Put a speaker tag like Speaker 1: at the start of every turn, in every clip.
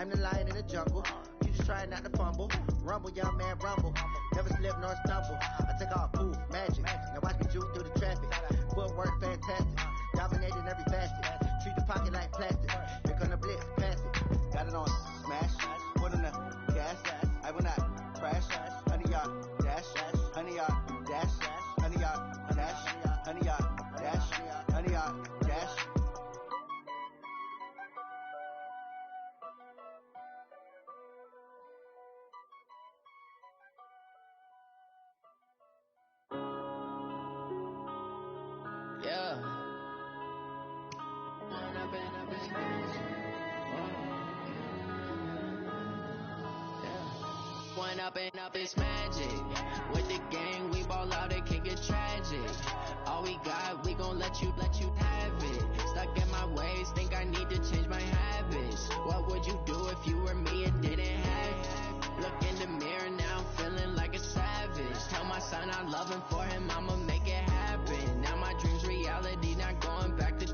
Speaker 1: I'm the lion in the jungle. You just try not to fumble. Rumble, young man, rumble. Never slip nor stumble. I take off, poof, magic. Now watch me juke through the traffic. Footwork fantastic. Dominating every facet. Treat the pocket like plastic. Here come the blitz, pass it. Got it on smash. Put in the gas. I will not crash. Honey yard dash. Honey yard dash. Honey yard dash. Honey yard dash. Honey yard dash.
Speaker 2: Yeah. One up and up is magic. With the gang, we ball out, it can get tragic. All we got, we gon' let you have it. Stuck in my ways, think I need to change my habits. What would you do if you were me and didn't have it? Look in the mirror now, I'm feeling like a savage. Tell my son I love him, for him I'ma make it happen. Now my dream's reality, not going back to.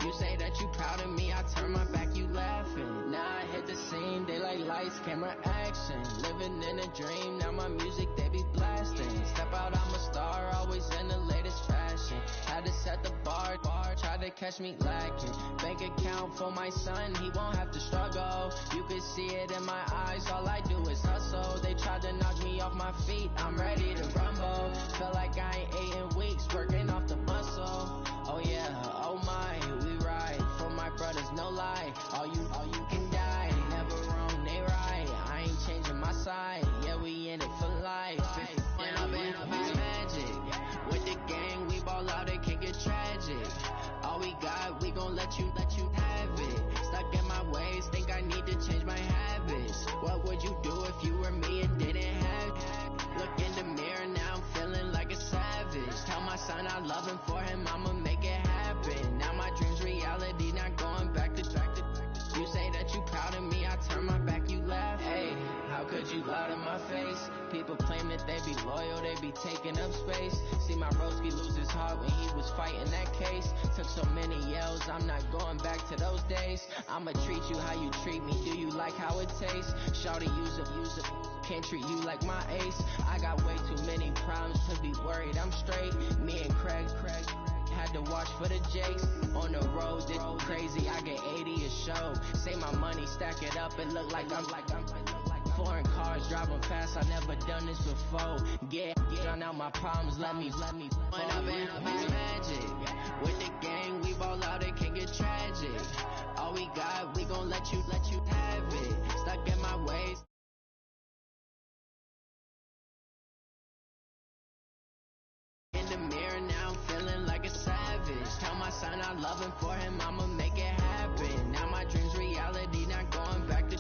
Speaker 2: You say that you proud of me, I turn my back, you laughing. Now I hit the scene, daylight lights, camera action. Living in a dream, now my music they be blasting. Step out, I'm a star, always in the latest fashion. Had to set the bar, try to catch me lacking. Bank account for my son, he won't have to struggle. You can see it in my eyes, all I do is hustle. They tried to knock me off my feet, I'm ready to rumble. Feel like I ain't ate in weeks, working off the muscle. Oh yeah, oh my, we ride for my brothers, no lie. All you can die, never wrong, they right. I ain't changing my side, yeah, we in it for life. When I've been up is magic. With the gang, we ball out, it can get tragic. All we got, we gon' let you have it. Stuck in my ways, think I need to change my habits. What would you do if you were me and didn't have it? Look in the mirror now, I'm feeling like a savage. Tell my son I love him, for him I'ma make it happen. Now my dream's reality, not going back to. You say that you proud of me, I turn my back, you laugh. Hey, how could you lie to my face? People claim that they be loyal, they be taking up space. See my broski lose his heart when he was fighting that case. Took so many yells, I'm not going back to those days. I'ma treat you how you treat me, do you like how it tastes? Shawty, use it, can't treat you like my ace. I got way too many problems to be worried, I'm straight. Me and Craig had to watch for the Jakes. On the road, it's crazy, I get 80 a show. Say my money, stack it up, it look like I'm foreign cars driving fast, I never done this before. Drown out my problems, let me When I've been up is magic. With the gang, we ball out, it can get tragic. All we got, we gon' let you have it. Stuck in my ways. In the mirror now, I'm feeling like a savage. Tell my son I love him, for him I'ma make it happen. Now my dream's reality, not going back to.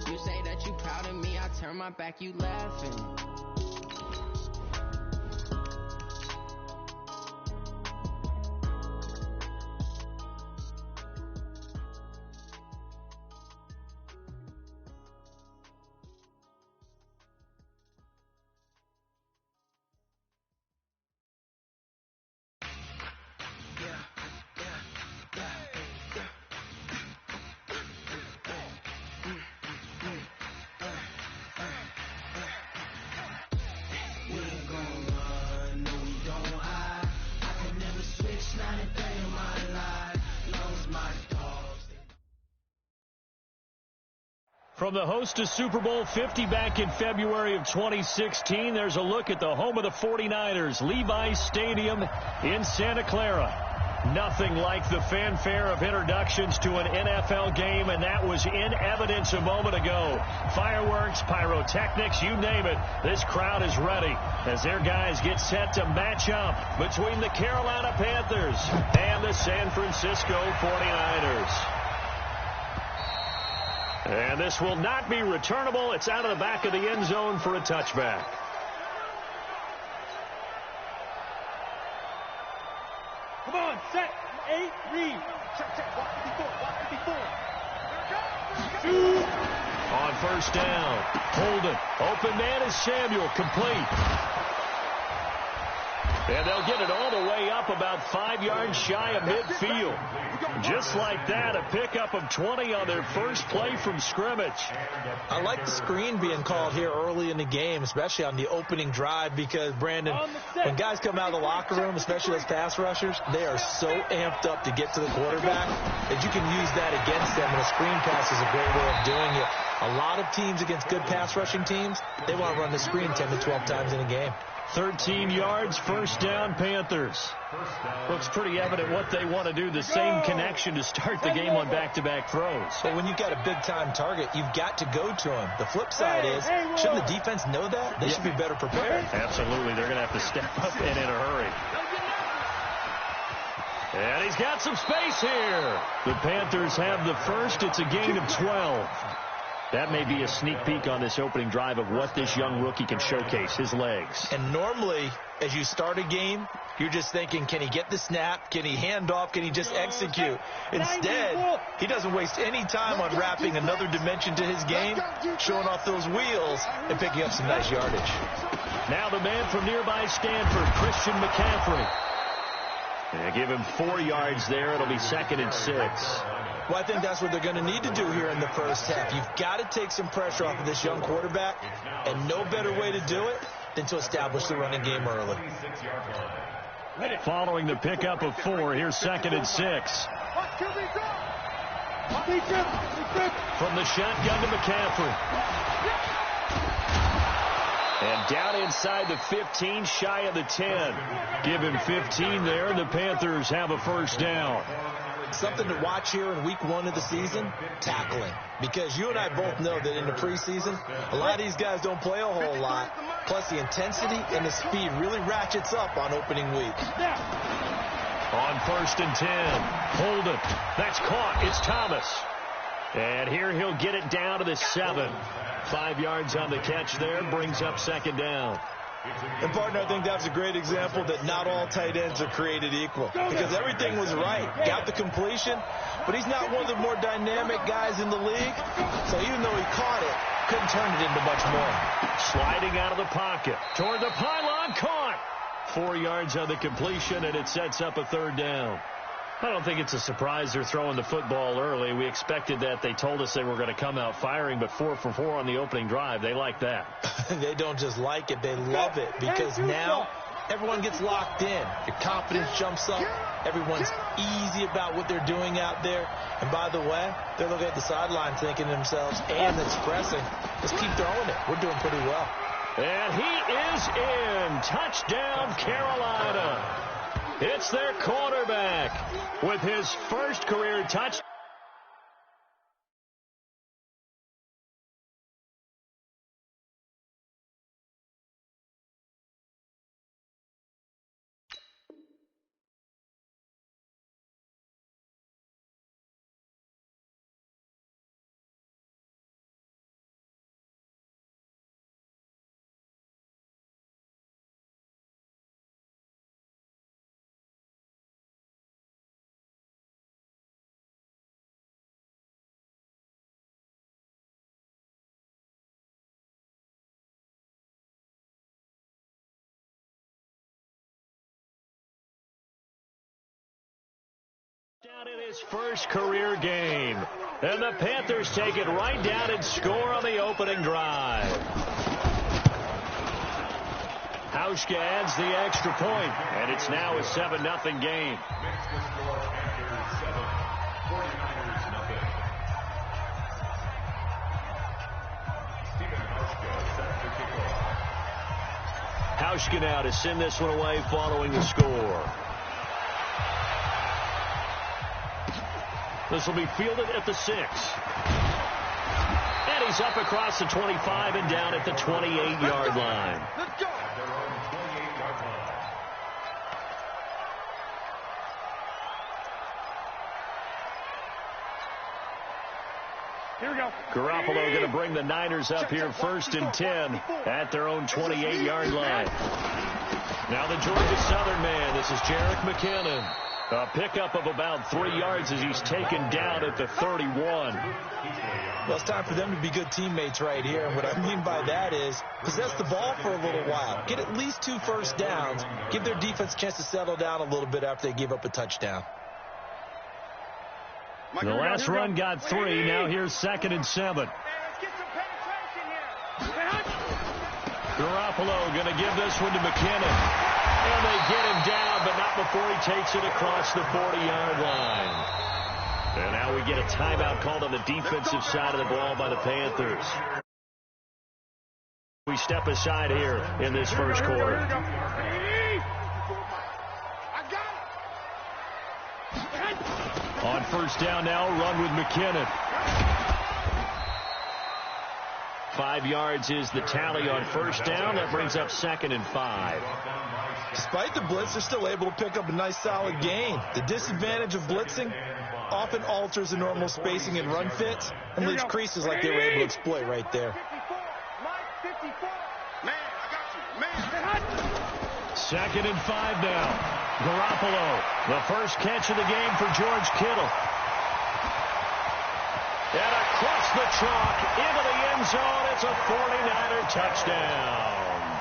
Speaker 2: You say that you proud of me, I turn my back, you laughing.
Speaker 3: From the host of Super Bowl 50 back in February of 2016, there's a look at the home of the 49ers, Levi's Stadium in Santa Clara. Nothing like the fanfare of introductions to an NFL game, and that was in evidence a moment ago. Fireworks, pyrotechnics, you name it. This crowd is ready as their guys get set to match up between the Carolina Panthers and the San Francisco 49ers. And this will not be returnable. It's out of the back of the end zone for a touchback.
Speaker 4: Come on, set, 8, read. Check, walk before.
Speaker 3: On first down, Holden. Open man is Samuel, complete. And they'll get it all the way up about 5 yards shy of midfield. Just like that, a pickup of 20 on their first play from scrimmage.
Speaker 5: I like the screen being called here early in the game, especially on the opening drive, because, Brandon, when guys come out of the locker room, especially those pass rushers, they are so amped up to get to the quarterback that you can use that against them, and a screen pass is a great way of doing it. A lot of teams against good pass rushing teams, they want to run the screen 10 to 12 times in a game.
Speaker 3: 13 yards, first down, Panthers. Looks pretty evident what they want to do. The same connection to start the game on back-to-back throws.
Speaker 5: But when you've got a big-time target, you've got to go to him. The flip side is, shouldn't the defense know that? They should be better prepared.
Speaker 3: Absolutely. They're going to have to step up and in a hurry. And he's got some space here. The Panthers have the first. It's a gain of 12. That may be a sneak peek on this opening drive of what this young rookie can showcase, his legs.
Speaker 5: And normally, as you start a game, you're just thinking, can he get the snap? Can he hand off? Can he just execute? Instead, he doesn't waste any time on wrapping another dimension to his game, showing off those wheels, and picking up some nice yardage.
Speaker 3: Now the man from nearby Stanford, Christian McCaffrey. They give him 4 yards there. It'll be 2nd and 6.
Speaker 5: Well, I think that's what they're going to need to do here in the first half. You've got to take some pressure off of this young quarterback, and no better way to do it than to establish the running game early.
Speaker 3: Following the pickup of 4, here's 2nd and 6. From the shotgun to McCaffrey. And down inside the 15, shy of the 10. Give him 15 there, and the Panthers have a first down.
Speaker 5: Something to watch here in week 1 of the season, tackling. Because you and I both know that in the preseason, a lot of these guys don't play a whole lot. Plus, the intensity and the speed really ratchets up on opening week.
Speaker 3: On 1st and 10, hold it. That's caught. It's Thomas. And here he'll get it down to the 7. 5 yards on the catch there, brings up 2nd down.
Speaker 5: And, partner, I think that's a great example that not all tight ends are created equal. Because everything was right. Got the completion, but he's not one of the more dynamic guys in the league. So even though he caught it, couldn't turn it into much more.
Speaker 3: Sliding out of the pocket. Toward the pylon, caught. 4 yards on the completion, and it sets up a 3rd down. I don't think it's a surprise they're throwing the football early. We expected that. They told us they were going to come out firing, but 4 for 4 on the opening drive. They like that.
Speaker 5: They don't just like it. They love it, because now everyone gets locked in. Your confidence jumps up. Everyone's easy about what they're doing out there. And by the way, they're looking at the sideline thinking to themselves and expressing, let's keep throwing it. We're doing pretty well.
Speaker 3: And he is in. Touchdown, Carolina. It's their quarterback with his first career touchdown. Down in his first career game. And the Panthers take it right down and score on the opening drive. Hauschka adds the extra point, and it's now a 7-0 game. Hauschka now to send this one away following the score. This will be fielded at the 6. And he's up across the 25 and down at the 28-yard line.
Speaker 1: Let's go.
Speaker 4: Here we go.
Speaker 3: Garoppolo going to bring the Niners up here 1st and 10 at their own 28-yard line. Now the Georgia Southern man. This is Jerick McKinnon. A pickup of about 3 yards as he's taken down at the 31.
Speaker 5: Well, it's time for them to be good teammates right here. And what I mean by that is possess the ball for a little while. Get at least 2 first downs. Give their defense a chance to settle down a little bit after they give up a touchdown.
Speaker 3: The last run got 3. Now here's 2nd and 7. Garoppolo going to give this one to McKinnon. And they get him down, but not before he takes it across the 40-yard line. And now we get a timeout called on the defensive side of the ball by the Panthers. We step aside here in this first quarter. On first down now, run with McKinnon. 5 yards is the tally on first down. That brings up 2nd and 5.
Speaker 5: Despite the blitz, they're still able to pick up a nice solid gain. The disadvantage of blitzing often alters the normal spacing and run fits and leaves creases like they were able to exploit right there.
Speaker 3: 2nd and 5 now. Garoppolo, the first catch of the game for George Kittle. And across the chalk into the end zone. It's a 49er touchdown.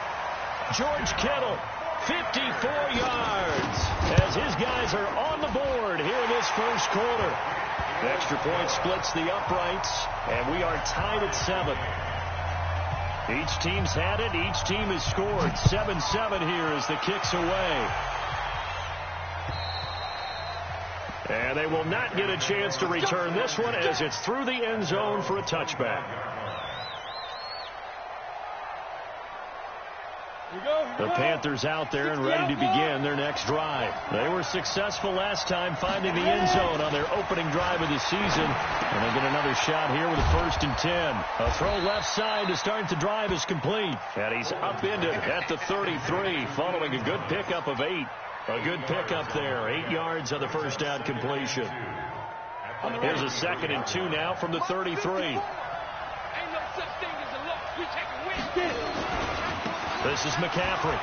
Speaker 3: George Kittle, 54 yards as his guys are on the board here in this first quarter. The extra point splits the uprights, and we are tied at 7. Each team's had it. Each team has scored. 7-7 here as the kick's away. And they will not get a chance to return this one as it's through the end zone for a touchback. The Panthers out there and ready to begin their next drive. They were successful last time finding the end zone on their opening drive of the season. And they get another shot here with a 1st and 10. A throw left side to start the drive is complete. And he's upended at the 33 following a good pickup of 8. A good pickup there. 8 yards on the first down completion. Here's a 2nd and 2 now from the 33. This is McCaffrey.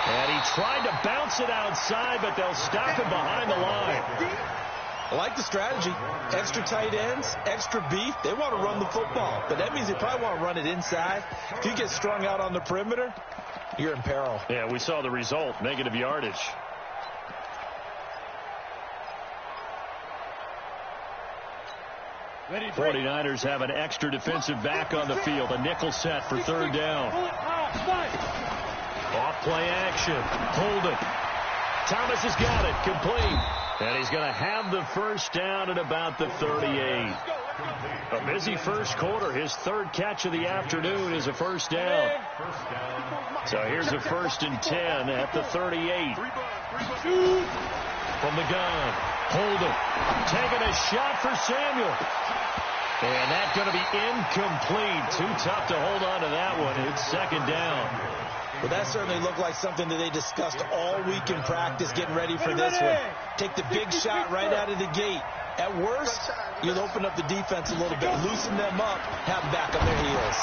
Speaker 3: And he tried to bounce it outside, but they'll stop him behind the line.
Speaker 5: I like the strategy. Extra tight ends, extra beef. They want to run the football, but that means they probably want to run it inside. If you get strung out on the perimeter, you're in peril.
Speaker 3: Yeah, we saw the result, negative yardage.
Speaker 4: Ready,
Speaker 3: 49ers have an extra defensive back on the field. A nickel set for 3rd down. Off play action. Hold it. Thomas has got it. Complete. And he's going to have the first down at about the 38. A busy first quarter. His 3rd catch of the afternoon is a first down. So here's a 1st and 10 at the 38. From the gun. Hold it. Taking a shot for Samuel. And that's going to be incomplete. Too tough to hold on to that one. It's 2nd down.
Speaker 5: Well, that certainly looked like something that they discussed all week in practice, getting ready for this one. Take the big shot right out of the gate. At worst, you'll open up the defense a little bit, loosen them up, have them back on their heels.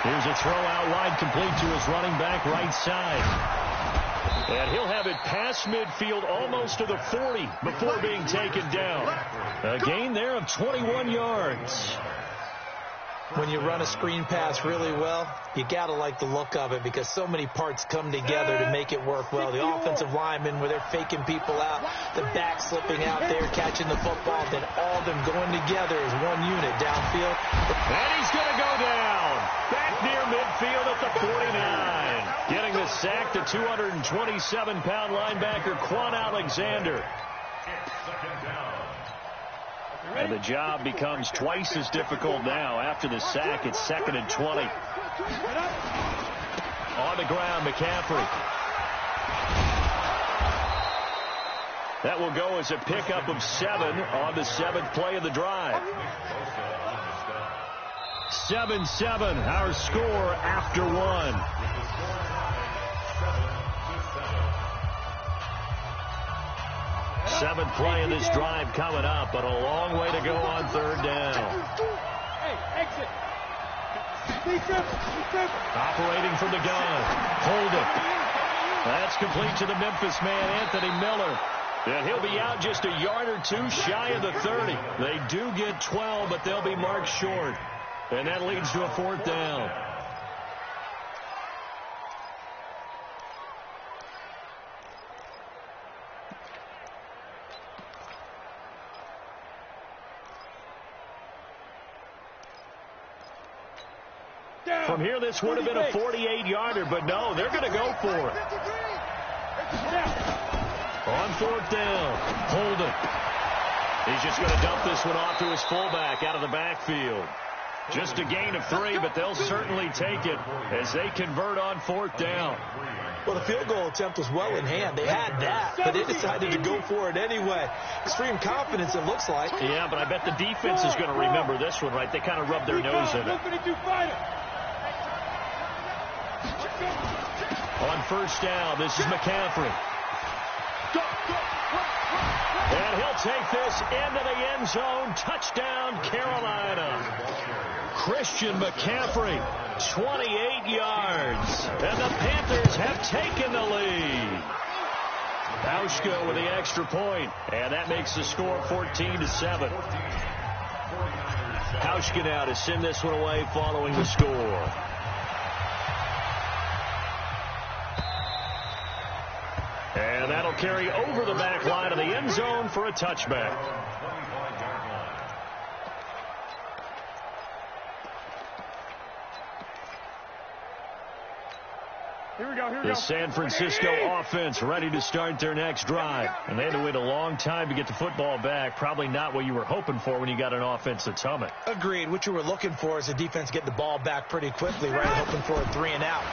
Speaker 3: Here's a throw out wide, complete to his running back right side. And he'll have it past midfield almost to the 40 before being taken down. A gain there of 21 yards.
Speaker 5: When you run a screen pass really well, you got to like the look of it because so many parts come together to make it work well. The offensive linemen, where they're faking people out, the back slipping out there, catching the football, then all of them going together as one unit downfield.
Speaker 3: And he's going to go down. Back near midfield at the 49. Getting the sack, the 227-pound linebacker, Quan Alexander. And the job becomes twice as difficult now. After the sack, it's 2nd and 20. On the ground, McCaffrey. That will go as a pickup of 7 on the 7th play of the drive. 7-7, our score after 1. Seventh play of this drive coming up, but a long way to go on 3rd down.
Speaker 4: Hey, exit.
Speaker 3: Operating from the gun. Hold it. That's complete to the Memphis man, Anthony Miller. And he'll be out just a yard or two shy of the 30. They do get 12, but they'll be marked short. And that leads to a 4th down. From here, this would have been a 48-yarder, but no, they're going to go for it. On 4th down, Holden. He's just going to dump this one off to his fullback out of the backfield. Just a gain of 3, but they'll certainly take it as they convert on 4th down.
Speaker 5: Well, the field goal attempt was well in hand. They had that, but they decided to go for it anyway. Extreme confidence, it looks like.
Speaker 3: Yeah, but I bet the defense is going to remember this one, right? They kind of rubbed their nose in it. On 1st down, this is McCaffrey. And he'll take this into the end zone. Touchdown, Carolina. Christian McCaffrey, 28 yards. And the Panthers have taken the lead. Hauschka with the extra point, and that makes the score 14-7. Hauschka now to send this one away following the score. And that'll carry over the back line of the end zone for a touchback. The San Francisco offense ready to start their next drive. And they had to wait a long time to get the football back. Probably not what you were hoping for when you got an offense that's humming.
Speaker 5: Agreed. What you were looking for is the defense getting the ball back pretty quickly, right? Hoping for a 3-and-out.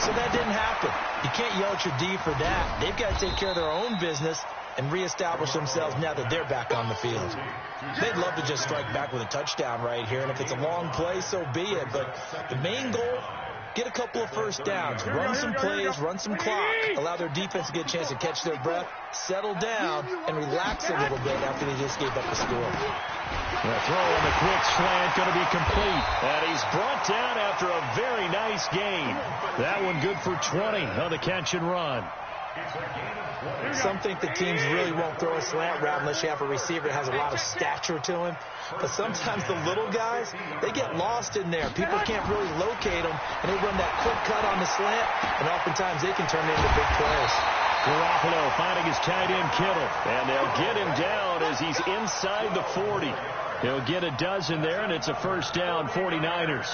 Speaker 5: So that didn't happen. You can't yell at your D for that. They've got to take care of their own business and reestablish themselves now that they're back on the field. They'd love to just strike back with a touchdown right here. And if it's a long play, so be it. But the main goal, get a couple of first downs, run some plays, run some clock, allow their defense to get a chance to catch their breath, settle down, and relax a little bit after they just gave up the score.
Speaker 3: The throw on the quick slant going to be complete. And he's brought down after a very nice gain. That one good for 20 on the catch and run.
Speaker 5: Some think the teams really won't throw a slant route unless you have a receiver that has a lot of stature to him. But sometimes the little guys, they get lost in there. People can't really locate them, and they run that quick cut on the slant, and oftentimes they can turn it into big plays.
Speaker 3: Garoppolo finding his tight end Kittle, and they'll get him down as he's inside the 40. He'll get a dozen there, and it's a first down, 49ers.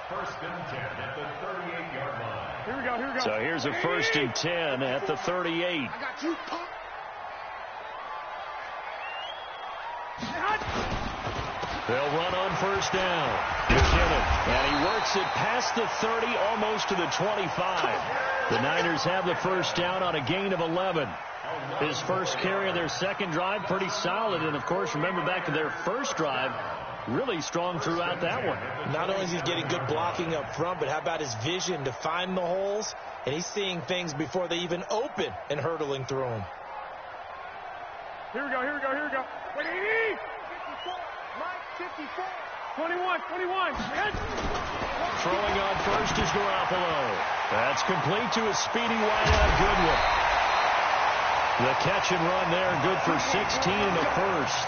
Speaker 6: First and 10 at the 38-yard line.
Speaker 4: Here we go.
Speaker 3: So here's a first and 10 at the 38. They'll run on first down. McKinnon, and he works it past the 30, almost to the 25. The Niners have the first down on a gain of 11. His first carry of their second drive, pretty solid. And, of course, remember back to their first drive, really strong throughout that one.
Speaker 5: Not only is he getting good blocking up front, but how about his vision to find the holes? And he's seeing things before they even open and hurdling through them.
Speaker 4: Here we go. 180. 54. 21.
Speaker 3: Throwing on first is Garoppolo. That's complete to a speedy wideout Goodwin. The catch and run there, good for 16 in the first.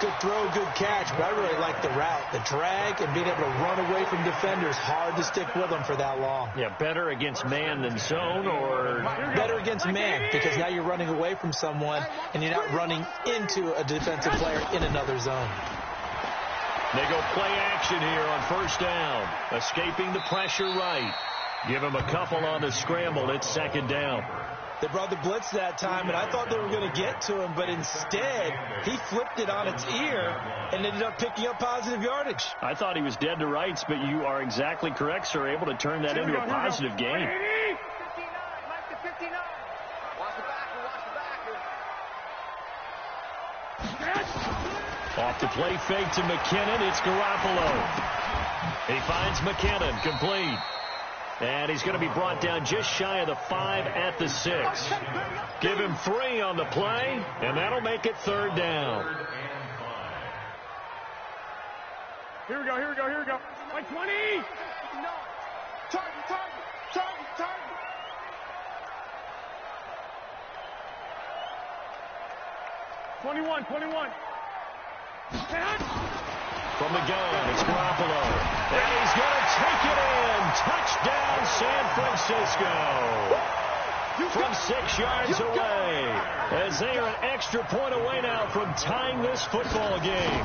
Speaker 5: Good throw, good catch, but I really like the route. The drag and being able to run away from defenders, hard to stick with them for that long.
Speaker 3: Yeah, better against man than zone, or?
Speaker 5: Better against man, because now you're running away from someone and you're not running into a defensive player in another zone.
Speaker 3: They go play action here on first down. Escaping the pressure right. Give him a couple on the scramble. It's second down.
Speaker 5: They brought the blitz that time, and I thought they were going to get to him, but instead, he flipped it on its ear and ended up picking up positive yardage.
Speaker 3: I thought he was dead to rights, but you are exactly correct, sir. Able to turn that into a positive gain.
Speaker 4: 59,
Speaker 1: Mike to 59. Watch the backer.
Speaker 3: Off the play fake to McKinnon. It's Garoppolo. He finds McKinnon complete. And he's going to be brought down just shy of the 5 at the 6. Give him 3 on the play, and that'll make it third down.
Speaker 4: Here we go. 120. Target. 21.
Speaker 3: From the gun, it's Garoppolo. And he's going to take it in. Touchdown, San Francisco. From 6 yards away. As they are an extra point away now from tying this football game.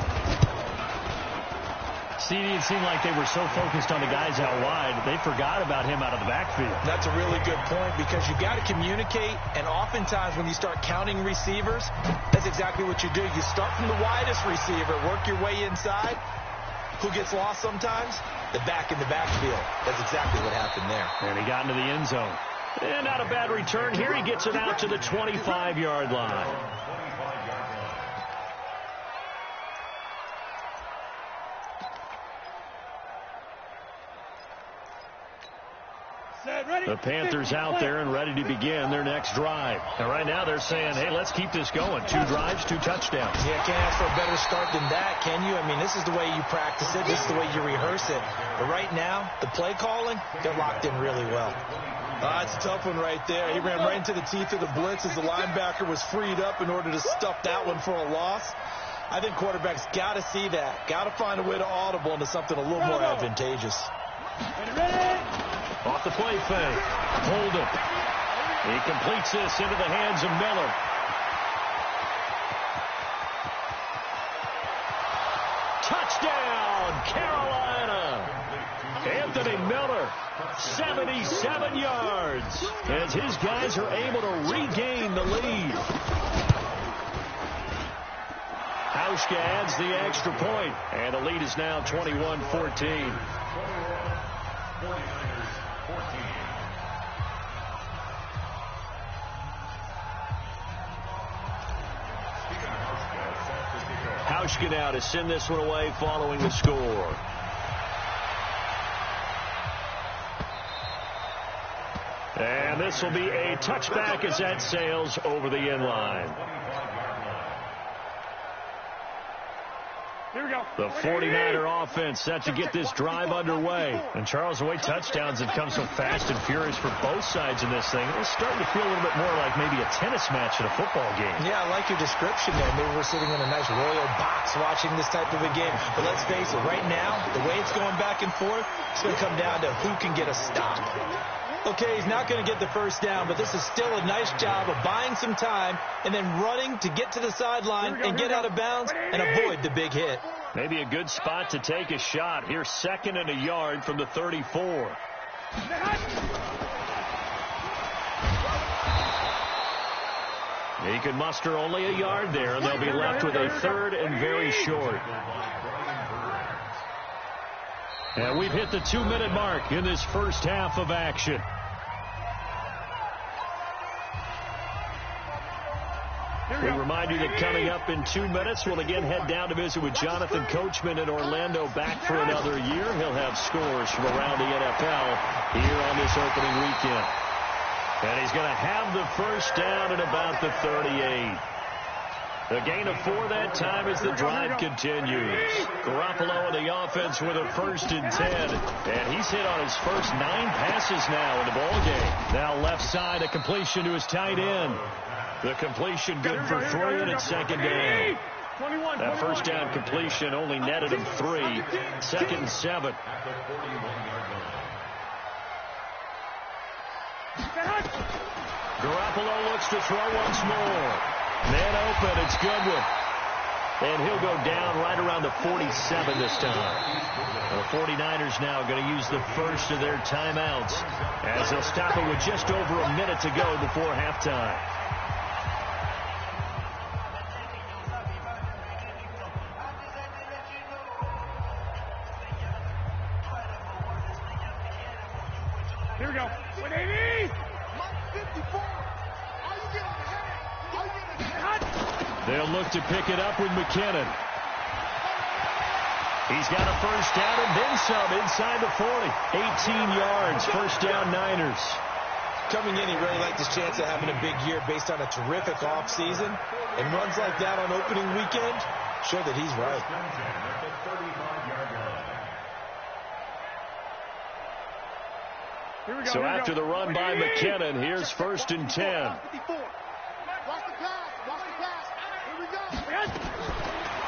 Speaker 3: CD, it seemed like they were so focused on the guys out wide, they forgot about him out of the backfield.
Speaker 5: That's a really good point because you got to communicate, and oftentimes when you start counting receivers, that's exactly what you do. You start from the widest receiver, work your way inside. Who gets lost sometimes? The back in the backfield. That's exactly what happened there.
Speaker 3: And he got into the end zone. And not a bad return here. He gets it out to the 25-yard line. The Panthers out there and ready to begin their next drive. And right now they're saying, hey, let's keep this going. 2 drives, 2 touchdowns.
Speaker 5: Yeah, can't ask for a better start than that, can you? I mean, this is the way you practice it. This is the way you rehearse it. But right now, the play calling, they're locked in really well.
Speaker 7: It's a tough one right there. He ran right into the teeth of the blitz as the linebacker was freed up in order to stuff that one for a loss. I think quarterbacks got to see that. Got to find a way to audible into something a little more advantageous.
Speaker 3: Off the play fake. Hold him. He completes this into the hands of Miller. Touchdown, Carolina. Anthony Miller, 77 yards, as his guys are able to regain the lead. Hauschka adds the extra point, and the lead is now 21-14. Hauschka now to send this one away following the score. And this will be a touchback as that sails over the end line.
Speaker 4: Here we go.
Speaker 3: The 49er offense set to get this drive underway. And Charles, the way touchdowns have come so fast and furious for both sides in this thing, it's starting to feel a little bit more like maybe a tennis match at a football game.
Speaker 5: Yeah, I like your description there. Maybe we're sitting in a nice royal box watching this type of a game. But let's face it, right now, the way it's going back and forth, it's going to come down to who can get a stop. Okay, he's not going to get the first down, but this is still a nice job of buying some time and then running to get to the sideline and get out of bounds and avoid the big hit.
Speaker 3: Maybe a good spot to take a shot. Here's 2nd and a yard from the 34. He can muster only a yard there, and they'll be left with a 3rd and very short. And we've hit the 2-minute mark in this first half of action. We remind you that coming up in 2 minutes, we'll again head down to visit with Jonathan Coachman in Orlando, back for another year. He'll have scores from around the NFL here on this opening weekend. And he's going to have the first down at about the 38. A gain of 4 that time as the drive continues. Garoppolo in the offense with a 1st and 10. And he's hit on his first 9 passes now in the ballgame. Now left side, a completion to his tight end. The completion good for 3, and it's 2nd down. That first down completion only netted him 3. 2nd and 7. Garoppolo looks to throw once more. Man open, it's Goodwin. And he'll go down right around the 47 this time. The 49ers now going to use the first of their timeouts as they'll stop it with just over a minute to go before halftime.
Speaker 4: Here we go. 180.
Speaker 3: They'll look to pick it up with McKinnon. He's got a first down and then some inside the 40. 18 yards, first down Niners.
Speaker 5: Coming in, he really liked his chance of having a big year based on a terrific offseason. And runs like that on opening weekend show that he's right.
Speaker 3: So after the run by McKinnon, here's 1st and 10.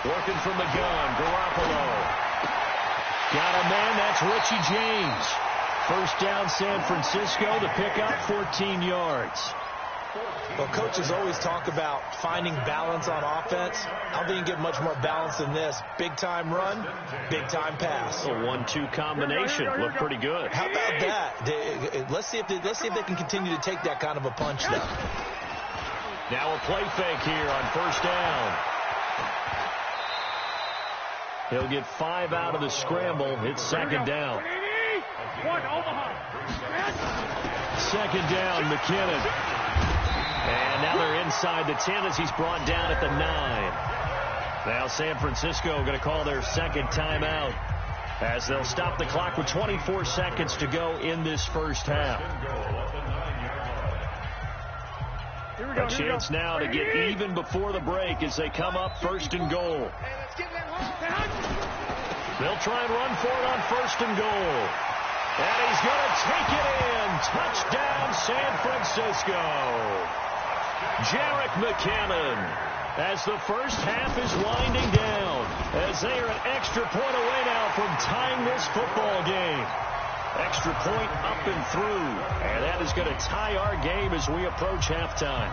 Speaker 3: Working from the gun, Garoppolo. Got a man, that's Richie James. First down, San Francisco, the pickup, 14 yards.
Speaker 5: Well, coaches always talk about finding balance on offense. I don't think you get much more balance than this. Big-time run, big-time pass.
Speaker 3: A 1-2 combination. Looked pretty good.
Speaker 5: How about that? Let's see if they can continue to take that kind of a punch now.
Speaker 3: Now a play fake here on first down. He'll get 5 out of the scramble. It's second down. Second down, McKinnon. And now they're inside the 10 as he's brought down at the 9. Now San Francisco going to call their second timeout as they'll stop the clock with 24 seconds to go in this first half. A chance now to get even before the break as they come up first and goal. They'll try and run for it on first and goal. And he's going to take it in. Touchdown, San Francisco. Jerick McKinnon, as the first half is winding down, as they are an extra point away now from tying this football game. Extra point up and through, and that is going to tie our game as we approach halftime.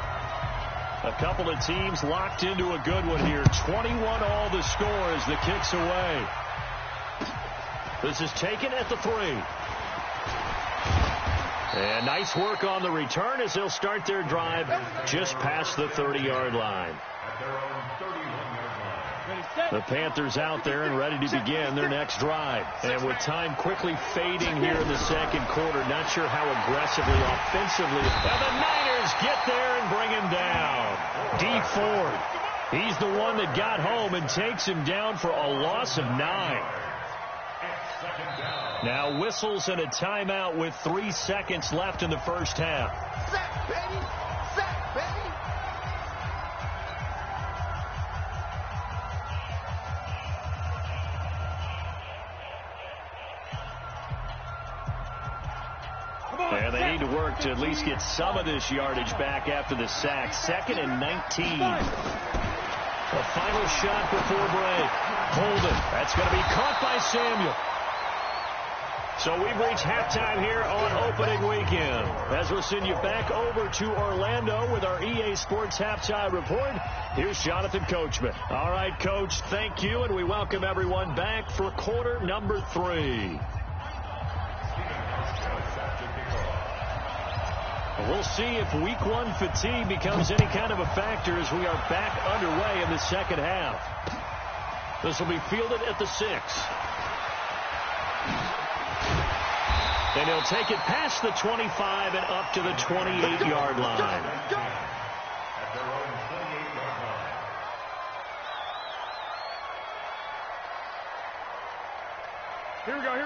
Speaker 3: A couple of teams locked into a good one here. 21 all the score as the kick's away. This is taken at the 3. And nice work on the return as they'll start their drive just past the 30-yard line. The Panthers out there and ready to begin their next drive. And with time quickly fading here in the second quarter, not sure how aggressively, offensively. And the Niners get there and bring him down. D Ford, he's the one that got home and takes him down for a loss of 9. Now whistles and a timeout with 3 seconds left in the first half.
Speaker 1: Sack, baby! Sack, baby!
Speaker 3: And they need to work to at least get some of this yardage back after the sack. 2nd and 19. A final shot before break. Holden. That's going to be caught by Samuel. So we've reached halftime here on opening weekend. As we'll send you back over to Orlando with our EA Sports Halftime Report, here's Jonathan Coachman. All right, Coach, thank you, and we welcome everyone back for quarter number 3. We'll see if week 1 fatigue becomes any kind of a factor as we are back underway in the second half. This will be fielded at the 6. And he'll take it past the 25 and up to the 28-yard line.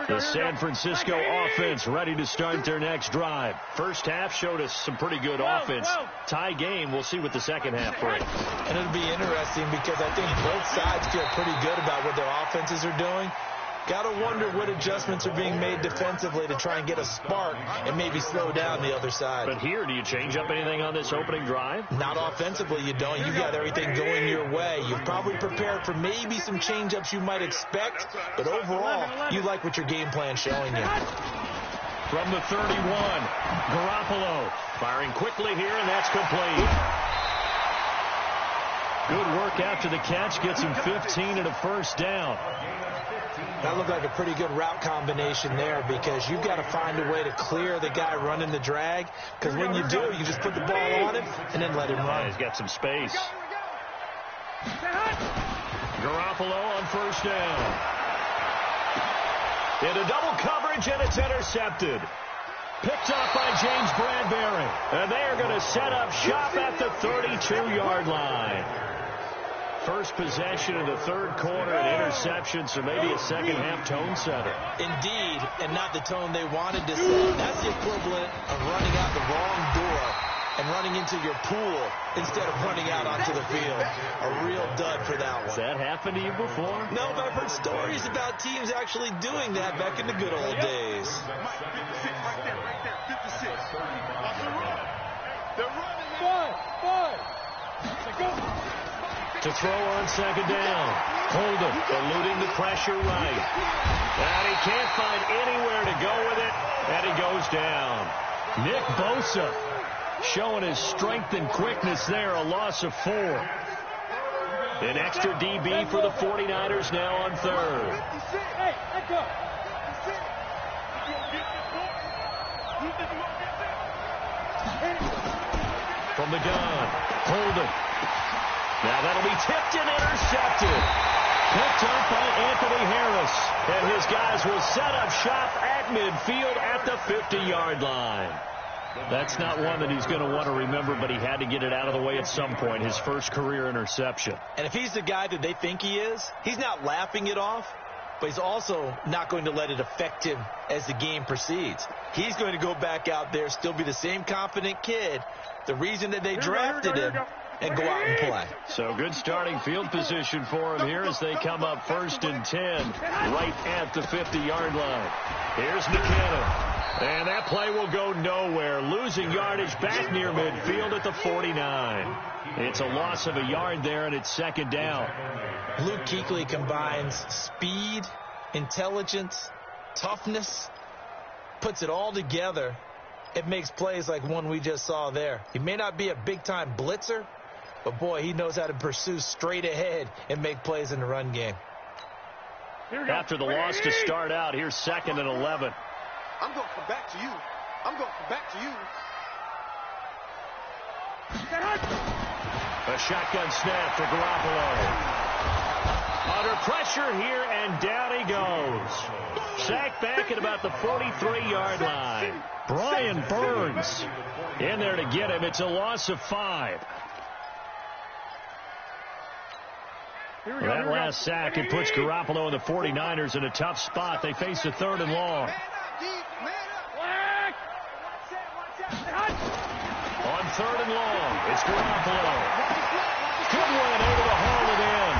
Speaker 3: The San Francisco offense ready to start their next drive. First half showed us some pretty good offense. Tie game. We'll see what the second half brings.
Speaker 5: And it'll be interesting because I think both sides feel pretty good about what their offenses are doing. Got to wonder what adjustments are being made defensively to try and get a spark and maybe slow down the other side.
Speaker 3: But here, do you change up anything on this opening drive?
Speaker 5: Not offensively, you don't. You've got everything going your way. You've probably prepared for maybe some change-ups you might expect, but overall, you like what your game plan's showing you.
Speaker 3: From the 31, Garoppolo firing quickly here, and that's complete. Good work after the catch, gets him 15 and a first down.
Speaker 5: That looked like a pretty good route combination there because you've got to find a way to clear the guy running the drag, because when you do, you just put the ball on him and then let him run.
Speaker 3: He's got some space. Garoppolo on first down. Into double coverage, and it's intercepted. Picked off by James Bradbury. And they are going to set up shop at the 32-yard line. First possession of the third quarter, an interception, so maybe a second-half tone setter.
Speaker 5: Indeed, and not the tone they wanted to set. That's the equivalent of running out the wrong door and running into your pool instead of running out onto the field. A real dud for that one.
Speaker 3: Has that happened to you before?
Speaker 5: No, but I've heard stories about teams actually doing that back in the good old days.
Speaker 4: Right there, 56. They're running. 5. Go.
Speaker 3: to throw on second down. Holden eluding the pressure right. And he can't find anywhere to go with it, and he goes down. Nick Bosa showing his strength and quickness there, a loss of 4. An extra DB for the 49ers now on third. From the gun, Holden. Now that'll be tipped and intercepted. Picked up by Anthony Harris. And his guys will set up shop at midfield at the 50-yard line. That's not one that he's going to want to remember, but he had to get it out of the way at some point, his first career interception.
Speaker 5: And if he's the guy that they think he is, he's not laughing it off, but he's also not going to let it affect him as the game proceeds. He's going to go back out there, still be the same confident kid, the reason that they drafted him, and go out and play.
Speaker 3: So good starting field position for him here as they come up 1st and 10 right at the 50-yard line. Here's McKinnon. And that play will go nowhere. Losing yardage back near midfield at the 49. It's a loss of a yard there, and it's second down.
Speaker 5: Luke Kuechly combines speed, intelligence, toughness, puts it all together. It makes plays like one we just saw there. He may not be a big-time blitzer, but, boy, he knows how to pursue straight ahead and make plays in the run game.
Speaker 3: After the loss to start out, here's 2nd and 11.
Speaker 8: I'm going to come back to you. I'm going to come back to you.
Speaker 3: A shotgun snap for Garoppolo. Under pressure here, and down he goes. Sacked back at about the 43-yard line. Brian Burns in there to get him. It's a loss of 5. That last sack, it puts Garoppolo and the 49ers in a tough spot. They face a 3rd and long. On 3rd and long, it's Garoppolo. Good one able to haul it in.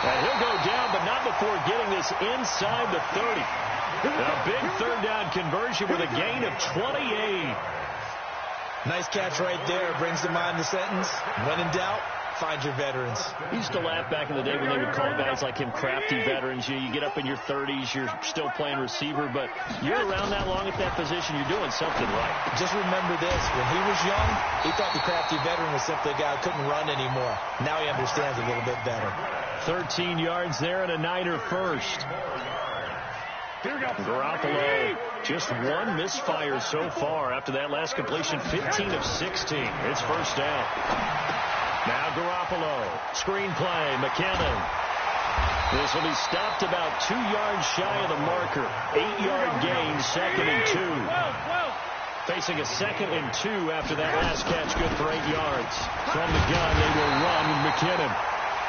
Speaker 3: And he'll go down, but not before getting this inside the 30. A big 3rd down conversion with a gain of 28.
Speaker 5: Nice catch right there. Brings to mind the sentence, when in doubt, find your veterans.
Speaker 3: I used to laugh back in the day when they would call guys like him crafty veterans. You get up in your 30s, you're still playing receiver, but you're around that long at that position, you're doing something right.
Speaker 5: Just remember this. When he was young, he thought the crafty veteran was simply a guy who couldn't run anymore. Now he understands a little bit better.
Speaker 3: 13 yards there and a Niner first. Garoppolo, just one misfire so far after that last completion, 15 of 16. It's first down. Now Garoppolo, screen play, McKinnon. This will be stopped about 2 yards shy of the marker. 8-yard gain, 2nd and 2. Facing a 2nd and 2 after that last catch, good for 8 yards. From the gun, they will run with McKinnon.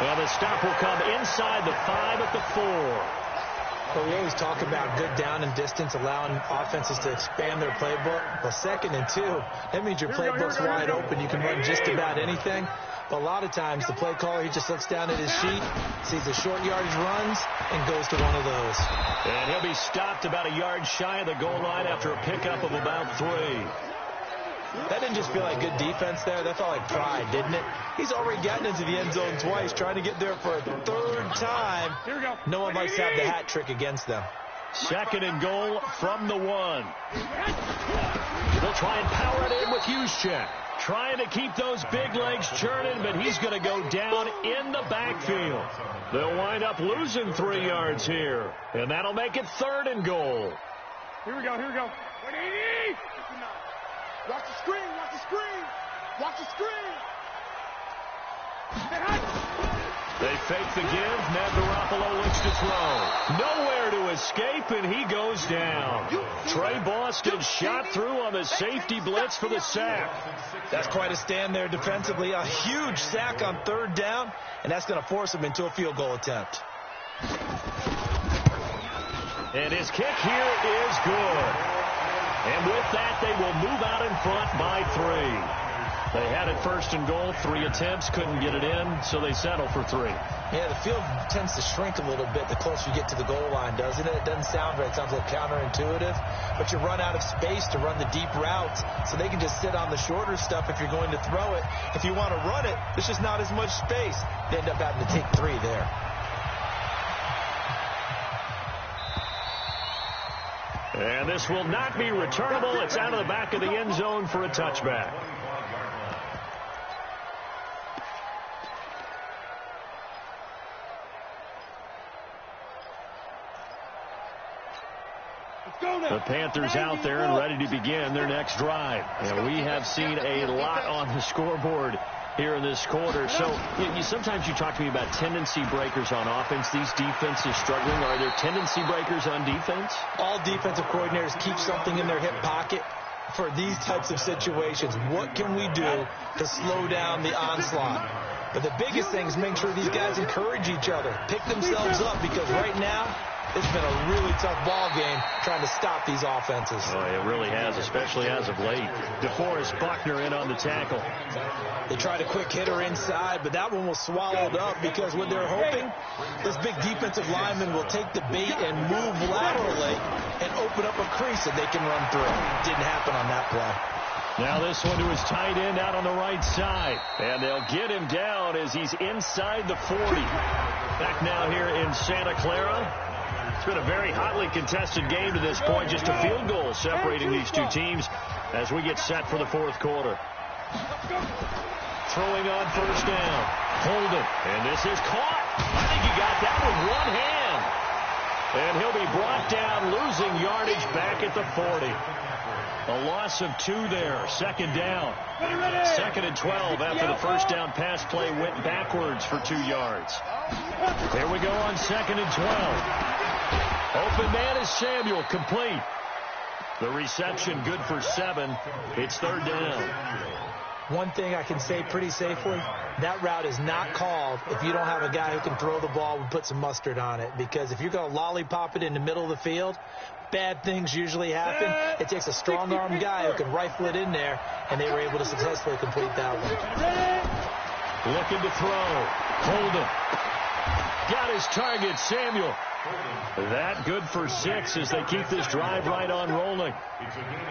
Speaker 3: And the stop will come inside the 5 at the 4.
Speaker 5: Well, we always talk about good down and distance, allowing offenses to expand their playbook. Well, 2nd and 2, that means your playbook's wide open. You can run just about anything. But a lot of times, the play caller, he just looks down at his sheet, sees the short yardage runs, and goes to one of those.
Speaker 3: And he'll be stopped about a yard shy of the goal line after a pickup of about 3.
Speaker 5: That didn't just feel like good defense there. That felt like pride, didn't it? He's already gotten into the end zone twice, trying to get there for a 3rd time. No one likes to have the hat trick against them.
Speaker 3: 2nd and goal from the 1. They'll try and power it in with Juszczyk. Trying to keep those big legs churning, but he's going to go down in the backfield. They'll wind up losing 3 yards here, and that'll make it 3rd and goal.
Speaker 4: Here we go.
Speaker 8: Watch the screen, watch the screen. Watch the screen.
Speaker 3: They fake the give. Now Garoppolo looks to throw. Nowhere to escape, and he goes down. Trey Boston shot through on the safety blitz for the sack.
Speaker 5: That's quite a stand there defensively. A huge sack on 3rd down, and that's going to force him into a field goal attempt.
Speaker 3: And his kick here is good. And with that, they will move out in front by 3. They had it 1st and goal, 3 attempts, couldn't get it in, so they settle for 3.
Speaker 5: Yeah, the field tends to shrink a little bit the closer you get to the goal line, doesn't it? It doesn't sound right. It sounds a little counterintuitive. But you run out of space to run the deep routes, so they can just sit on the shorter stuff if you're going to throw it. If you want to run it, there's just not as much space. They end up having to take 3 there.
Speaker 3: And this will not be returnable. It's out of the back of the end zone for a touchback. The Panthers out there and ready to begin their next drive. And we have seen a lot on the scoreboard here in this quarter. So sometimes you talk to me about tendency breakers on offense. These defenses struggling. Are there tendency breakers on defense?
Speaker 5: All defensive coordinators keep something in their hip pocket for these types of situations. What can we do to slow down the onslaught? But the biggest thing is make sure these guys encourage each other, pick themselves up, because right now it's been a really tough ball game trying to stop these offenses.
Speaker 3: Oh, it really has, especially as of late. DeForest Buckner in on the tackle.
Speaker 5: They tried a quick hitter inside, but that one was swallowed up because what they're hoping, this big defensive lineman will take the bait and move laterally and open up a crease that they can run through. Didn't happen on that play.
Speaker 3: Now this one to his tight end out on the right side. And they'll get him down as he's inside the 40. Back now here in Santa Clara. It's been a very hotly contested game to this point. Just a field goal separating these two teams as we get set for the 4th quarter. Throwing on 1st down. Hold it. And this is caught. I think he got that with one hand. And he'll be brought down, losing yardage back at the 40. A loss of 2 there. 2nd down. 2nd and 12 after the 1st down pass play went backwards for 2 yards. Here we go on 2nd and 12. Open man is Samuel, complete. The reception good for 7. It's 3rd down.
Speaker 5: One thing I can say pretty safely, that route is not called if you don't have a guy who can throw the ball and put some mustard on it. Because if you're going to lollipop it in the middle of the field, bad things usually happen. It takes a strong-armed guy who can rifle it in there, and they were able to successfully complete that one.
Speaker 3: Looking to throw. Hold it. Got his target, Samuel. That good for 6 as they keep this drive right on rolling.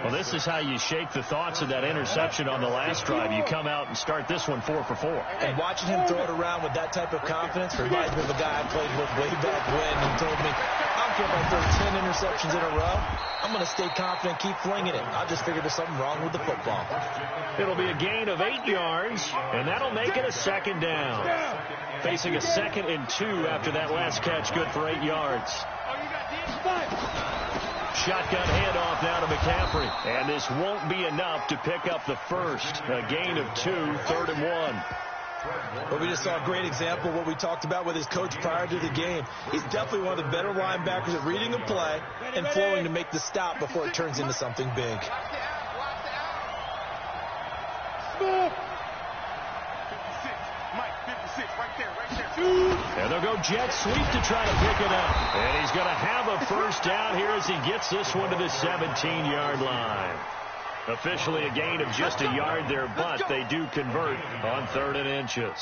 Speaker 3: Well, this is how you shake the thoughts of that interception on the last drive. You come out and start this one 4 for 4.
Speaker 5: And watching him throw it around with that type of confidence reminds me of a guy I played with way back when. He told me, I don't care if I throw 10 interceptions in a row. I'm going to stay confident, keep flinging it. I just figured there's something wrong with the football.
Speaker 3: It'll be a gain of 8 yards, and that'll make it a 2nd down. Facing a 2nd and 2 after that last catch, good for 8 yards. Shotgun handoff now to McCaffrey. And this won't be enough to pick up the 1st. A gain of 2, 3rd and 1.
Speaker 5: But we just saw a great example of what we talked about with his coach prior to the game. He's definitely one of the better linebackers at reading a play and flowing to make the stop before it turns into something big.
Speaker 3: And they'll go jet sweep to try to pick it up. And he's going to have a 1st down here as he gets this one to the 17-yard line. Officially a gain of just a yard there, but they do convert on 3rd and inches.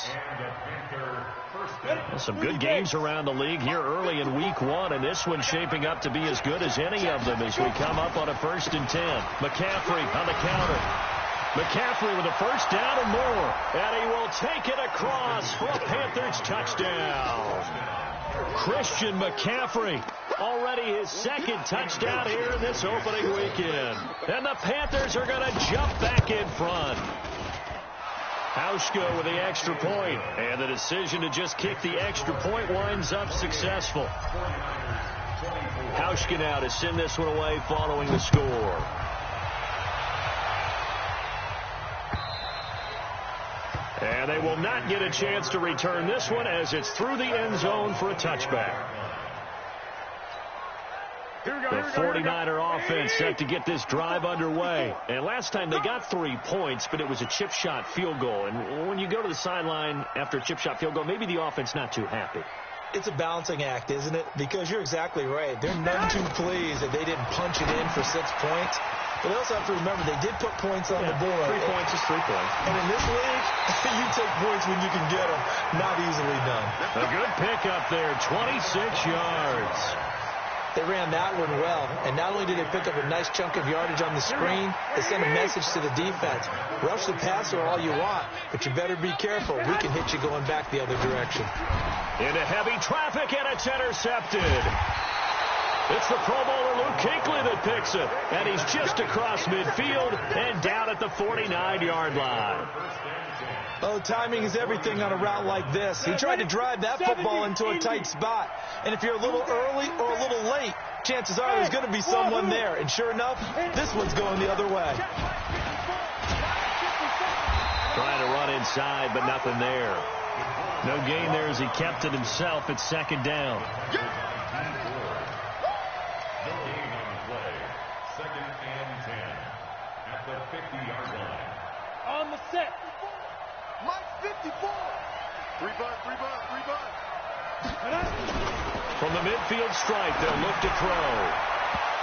Speaker 3: Some good games around the league here early in week 1, and this one's shaping up to be as good as any of them as we come up on a 1st and 10. McCaffrey on the counter. McCaffrey with a 1st down and more. And he will take it across for a Panthers touchdown. Christian McCaffrey, already his 2nd touchdown here in this opening weekend. And the Panthers are going to jump back in front. Hauschka with the extra point. And the decision to just kick the extra point winds up successful. Hauschka now to send this one away following the score. And they will not get a chance to return this one as it's through the end zone for a touchback. The 49er offense set to get this drive underway. And last time they got 3 points, but it was a chip shot field goal. And when you go to the sideline after a chip shot field goal, maybe the offense not too happy.
Speaker 5: It's a balancing act, isn't it? Because you're exactly right. They're none too pleased that they didn't punch it in for 6 points.
Speaker 7: But they also have to remember they did put points on the board.
Speaker 3: 3 points is 3 points.
Speaker 7: And in this league, you take points when you can get them. Not easily done.
Speaker 3: A good pickup there, 26 yards.
Speaker 7: They ran that one well, and not only did they pick up a nice chunk of yardage on the screen, they sent a message to the defense. Rush the passer all you want, but you better be careful. We can hit you going back the other direction.
Speaker 3: Into heavy traffic, and it's intercepted. It's the Pro Bowler Luke Kuechly that picks it, and he's just across midfield and down at the 49-yard line.
Speaker 7: Oh, timing is everything on a route like this. He tried to drive that football into a tight spot. And if you're a little early or a little late, chances are there's going to be someone there. And sure enough, this one's going the other way.
Speaker 3: Trying to run inside, but nothing there. No gain there as he kept it himself at second down.
Speaker 6: The game on play. 2nd and 10 at the 50-yard line.
Speaker 4: On the set.
Speaker 8: Mike 54. 3 butt.
Speaker 3: From the midfield stripe, they'll look to throw.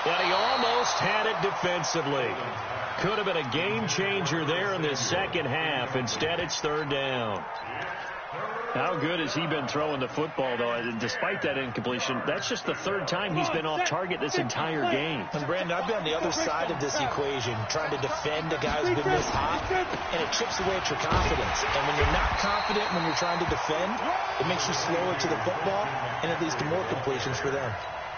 Speaker 3: But he almost had it defensively. Could have been a game changer there in this second half. Instead, it's 3rd down. How good has he been throwing the football, though? Despite that incompletion, that's just the 3rd time he's been off target this entire game.
Speaker 7: And, Brandon, I've been on the other side of this equation, trying to defend a guy who's been this hot, and it chips away at your confidence. And when you're not confident when you're trying to defend, it makes you slower to the football, and it leads to more completions for them.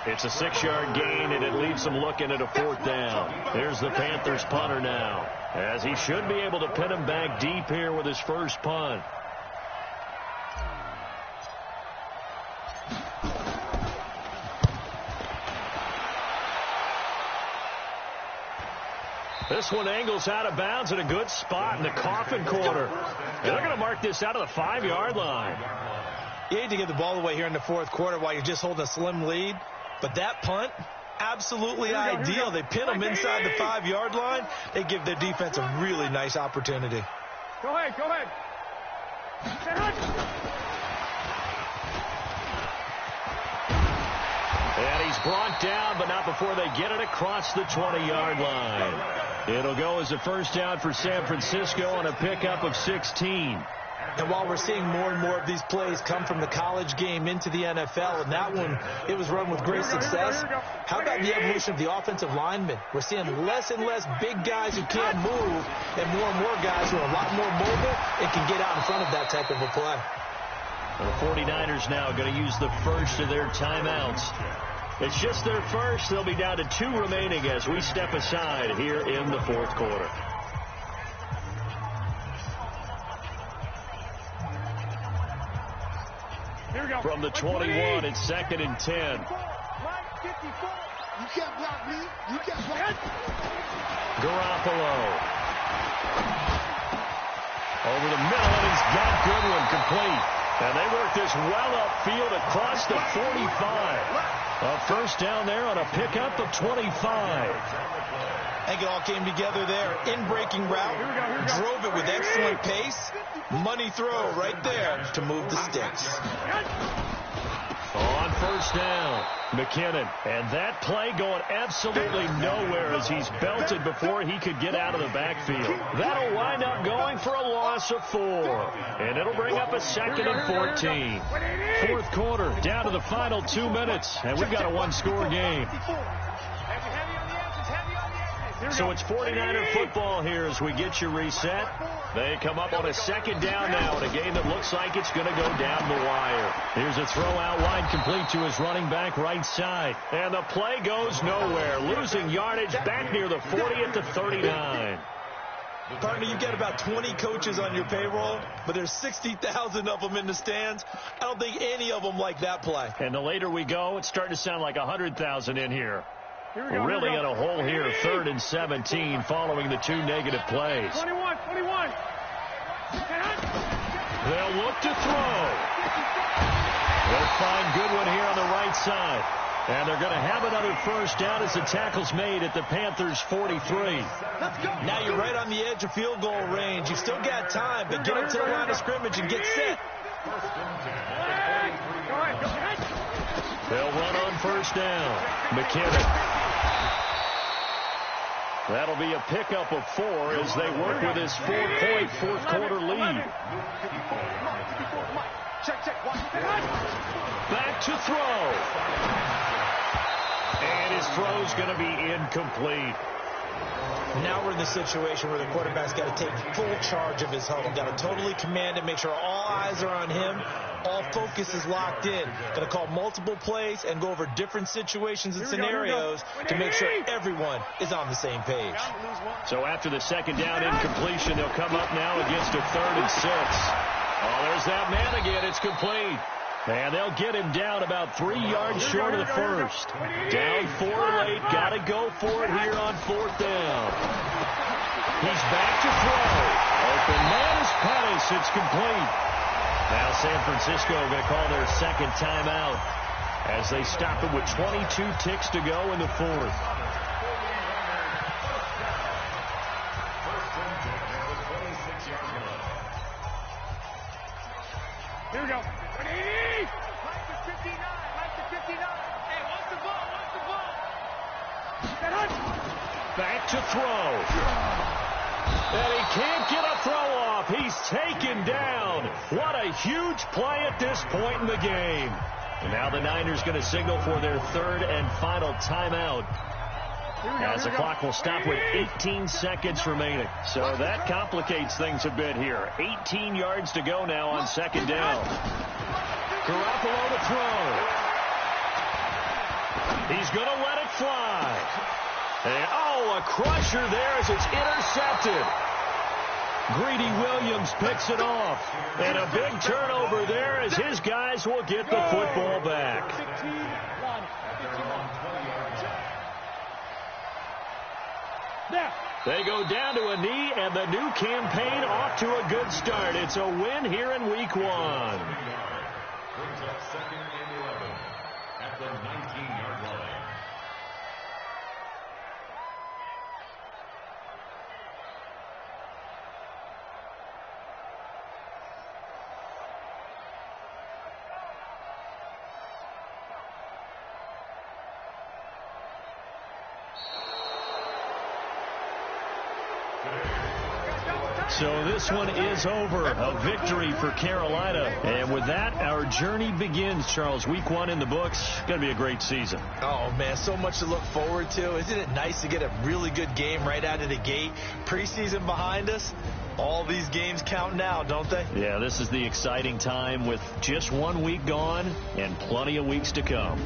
Speaker 3: It's a 6-yard gain, and it leaves them looking at a 4th down. There's the Panthers punter now, as he should be able to pin him back deep here with his first punt. This one angles out of bounds at a good spot in the coffin corner. And they're going to mark this out of the 5-yard line.
Speaker 7: You hate to give the ball away here in the 4th quarter while you're just holding a slim lead. But that punt, absolutely ideal. They pin them inside the 5-yard line. They give their defense a really nice opportunity.
Speaker 4: Go ahead.
Speaker 3: And he's brought down, but not before they get it across the 20-yard line. It'll go as a 1st down for San Francisco on a pickup of 16.
Speaker 7: And while we're seeing more and more of these plays come from the college game into the NFL, and that one, it was run with great success, how about the evolution of the offensive linemen? We're seeing less and less big guys who can't move, and more guys who are a lot more mobile and can get out in front of that type of a play.
Speaker 3: The 49ers now going to use the first of their timeouts. It's just their first. They'll be down to 2 remaining as we step aside here in the 4th quarter. From the 21, it's 2nd and 10.
Speaker 8: You can't block me. You can't block me.
Speaker 3: Garoppolo. Over the middle, and he's got Goodwin complete. And they work this well upfield across the 45. A 1st down there on a pickup of 25.
Speaker 7: I think it all came together there. In-breaking route. Drove it with excellent pace. Money throw right there to move the sticks.
Speaker 3: On 1st down, McKinnon. And that play going absolutely nowhere as he's belted before he could get out of the backfield. That'll wind up going for a loss of 4. And it'll bring up a 2nd and 14. 4th quarter, down to the final 2 minutes. And we've got a 1-score game. So it's 49er football here as we get you reset. They come up on a 2nd down now in a game that looks like it's going to go down the wire. Here's a throw out wide complete to his running back right side. And the play goes nowhere. Losing yardage back near the 40 at the 39.
Speaker 7: Partner, you've got about 20 coaches on your payroll, but there's 60,000 of them in the stands. I don't think any of them like that play.
Speaker 3: And the later we go, it's starting to sound like 100,000 in here. We're really in a hole here, 3rd and 17, following the 2 negative plays.
Speaker 4: 21.
Speaker 3: They'll look to throw. They'll find Goodwin here on the right side. And they're going to have another 1st down as the tackle's made at the Panthers' 43.
Speaker 7: Now you're right on the edge of field goal range. You've still got time, but get up to the line of scrimmage and get set.
Speaker 3: They'll run on 1st down. McKinnon. That'll be a pickup of 4 as they work with his 4-point fourth-quarter lead. Back to throw. And his throw's going to be incomplete.
Speaker 5: Now we're in the situation where the quarterback's got to take full charge of his huddle. Got to totally command it, make sure all eyes are on him. All focus is locked in. Got to call multiple plays and go over different situations and scenarios to make sure everyone is on the same page.
Speaker 3: So after the second down incompletion, they'll come up now against a 3rd and 6. Oh, there's that man again. It's complete. And they'll get him down about 3 yards short of the first. Down 4 late. Got to go for it here on 4th down. He's back to throw. Open man is Pettis. It's complete. Now San Francisco going to call their second timeout as they stop it with 22 ticks to go in the 4th.
Speaker 4: Here we go. Like the 59. Like the 59. Hey, what's the ball? What's the ball?
Speaker 3: Back to throw. And he can't get a throw off. He's taken down. What a huge play at this point in the game. And now the Niners going to signal for their 3rd and final timeout. As the clock will stop with 18 seconds remaining. So that complicates things a bit here. 18 yards to go now on 2nd down. Garoppolo to throw. He's going to let it fly. And, oh, a crusher there as it's intercepted. Greedy Williams picks it off. And a big turnover there as his guys will get the football back. They go down to a knee, and the new campaign off to a good start. It's a win here in Week 1.
Speaker 6: Brings up 2nd and 11 at the 19-yard line.
Speaker 3: So this one is over. A victory for Carolina. And with that, our journey begins, Charles. Week 1 in the books. Going to be a great season.
Speaker 5: Oh, man, so much to look forward to. Isn't it nice to get a really good game right out of the gate? Preseason behind us. All these games count now, don't they?
Speaker 3: Yeah, this is the exciting time with just 1 week gone and plenty of weeks to come.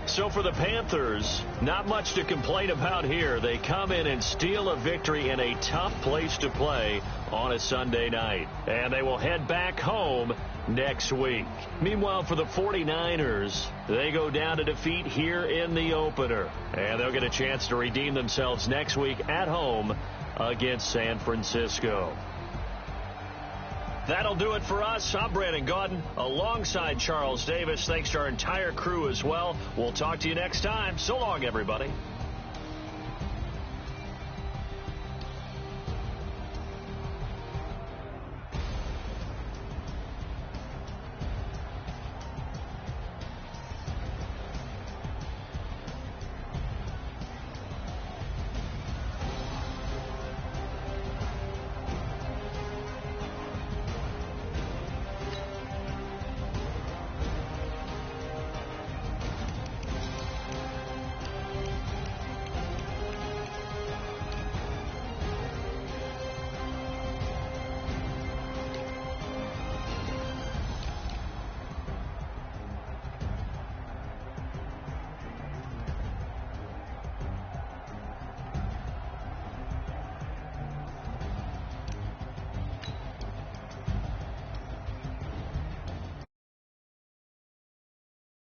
Speaker 3: So for the Panthers, not much to complain about here. They come in and steal a victory in a tough place to play on a Sunday night. And they will head back home next week. Meanwhile, for the 49ers, they go down to defeat here in the opener. And they'll get a chance to redeem themselves next week at home against San Francisco. That'll do it for us. I'm Brandon Gaudin alongside Charles Davis. Thanks to our entire crew as well. We'll talk to you next time. So long, everybody.